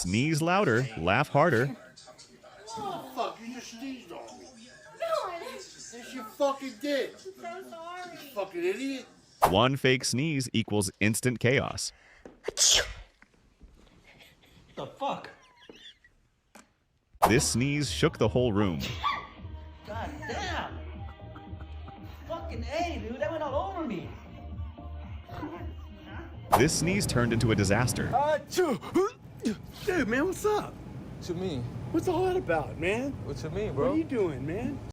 Sneeze louder, laugh harder. Oh, fuck, you just sneezed on me. No, I didn't. Yes, you fucking did. I'm so sorry. You fucking idiot. One fake sneeze equals instant chaos. The fuck? This sneeze shook the whole room. God damn! Fucking A, dude, that went all over me. This sneeze turned into a disaster. Dude, man, what's up? What you mean? What's all that about, man? What you mean, What bro? are you doing, man?